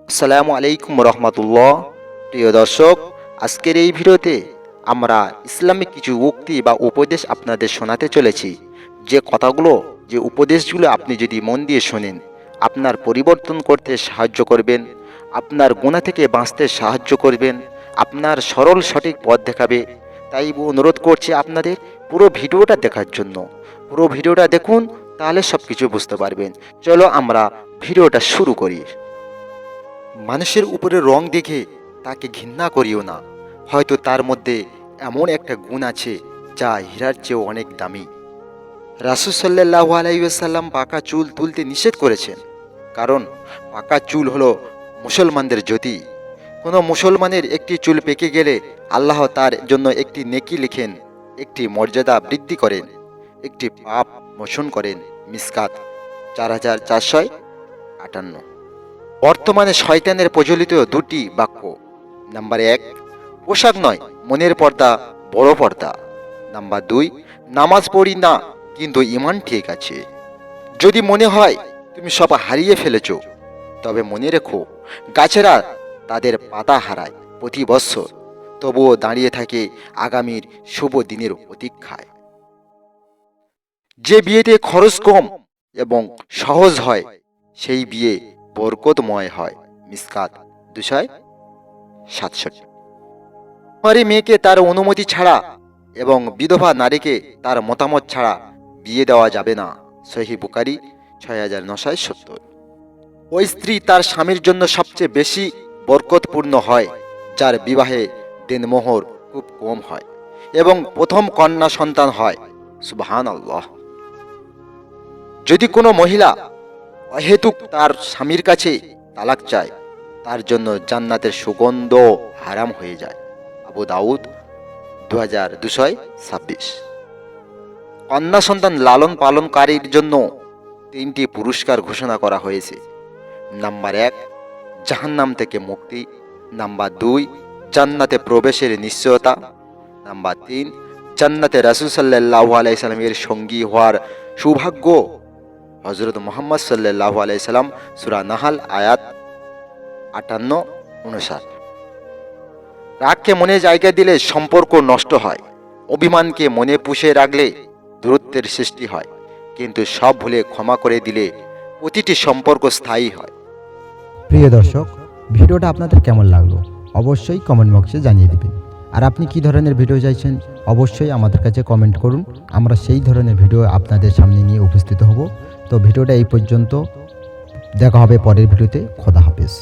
আসসালামু আলাইকুম রহমতুল্লাহ। প্রিয় দর্শক, আজকের এই ভিডিওতে আমরা ইসলামিক কিছু উক্তি বা উপদেশ আপনাদের শোনাতে চলেছি। যে উপদেশগুলো আপনি যদি মন দিয়ে শোনেন, আপনার পরিবর্তন করতে সাহায্য করবেন, আপনার গুনাহ থেকে বাঁচতে সাহায্য করবেন, আপনার সরল সঠিক পথ দেখাবে। তাই অনুরোধ করছি আপনাদের পুরো ভিডিওটা দেখার জন্য। পুরো ভিডিওটা দেখুন, তাহলে সব কিছু বুঝতে পারবেন। চলো আমরা ভিডিওটা শুরু করি। মানুষের উপরে রং দেখে তাকে ঘৃণা করিও না, হয়তো তার মধ্যে এমন একটা গুণ আছে যা হীরার চেয়েও অনেক দামি। রাসূল সাল্লাল্লাহু আলাইহি ওয়াসাল্লাম পাকা চুল তুলতে নিষেধ করেছেন, কারণ পাকা চুল হলো মুসলমানদের জ্যোতি। কোনো মুসলমানের একটি চুল পেকে গেলে আল্লাহ তার জন্য একটি নেকি লিখেন, একটি মর্যাদা বৃদ্ধি করেন, একটি পাপ মোচন করেন। মিসকাত 4458। বর্তমানে শয়তানের প্রচলিত দুটি বাক্য: নাম্বার 1, পোশাক নয় মনের পর্দা বড় পর্দা। নাম্বার 2, নামাজ পড়ি না কিন্তু ঈমান ঠিক আছে। যদি মনে হয় তুমি সব হারিয়ে ফেলেছ, তবে মনে রেখো গাছেরা তাদের পাতা হারায় প্রতি বৎসর, তবুও দাঁড়িয়ে থাকে আগামীর শুভ দিনের প্রতীক্ষায়। যে বিয়েতে খরচ কম এবং সহজ হয়, সেই বিয়ে বরকতময় হয়। মিসকাত 267। কুমারী মেয়েকে তার অনুমতি ছাড়া এবং বিধবা নারীকে তার মতামত ছাড়া বিয়ে দেওয়া যাবে না। সহিহ বুখারী 6970। ওই স্ত্রী তার স্বামীর জন্য সবচেয়ে বেশি বরকতপূর্ণ হয় যার বিবাহে দেনমোহর খুব কম হয় এবং প্রথম কন্যা সন্তান হয়। সুবহানাল্লাহ। যদি কোনো মহিলা অহেতুক তার স্বামীর কাছে তালাক চায়, তার জন্য জান্নাতের সুগন্ধ হারাম হয়ে যায়। আবু দাউদ 2226। কন্যা সন্তান লালন পালনকারীর জন্য 3টি পুরস্কার ঘোষণা করা হয়েছে। নাম্বার 1, জাহান্নাম থেকে মুক্তি। নাম্বার 2, জান্নাতে প্রবেশের নিশ্চয়তা। নাম্বার 3, জান্নাতে রাসূল সাল্লাল্লাহু আলাইহি সাল্লামের সঙ্গী হওয়ার সৌভাগ্য। হযরত মুহাম্মদ সাল্লাল্লাহু আলাইহি সাল্লাম, সূরা নাহাল আয়াত 58-59। রাগকে মনে জায়গা দিলে সম্পর্ক নষ্ট হয়, অভিমানকে মনে পুষে রাখলে দূরত্বের সৃষ্টি হয়, কিন্তু সব ভুলে ক্ষমা করে দিলে প্রতিটি সম্পর্ক স্থায়ী হয়। প্রিয় দর্শক, ভিডিওটা আপনাদের কেমন লাগলো অবশ্যই কমেন্ট বক্সে জানিয়ে দেবেন। আর আপনি কি ধরনের ভিডিও চাইছেন অবশ্যই আমাদের কাছে কমেন্ট করুন, আমরা সেই ধরনের ভিডিও আপনাদের সামনে নিয়ে উপস্থিত হব। তো ভিডিওটা এই পর্যন্ত, দেখা হবে পরের ভিডিওতে। খোদা হাফেজ।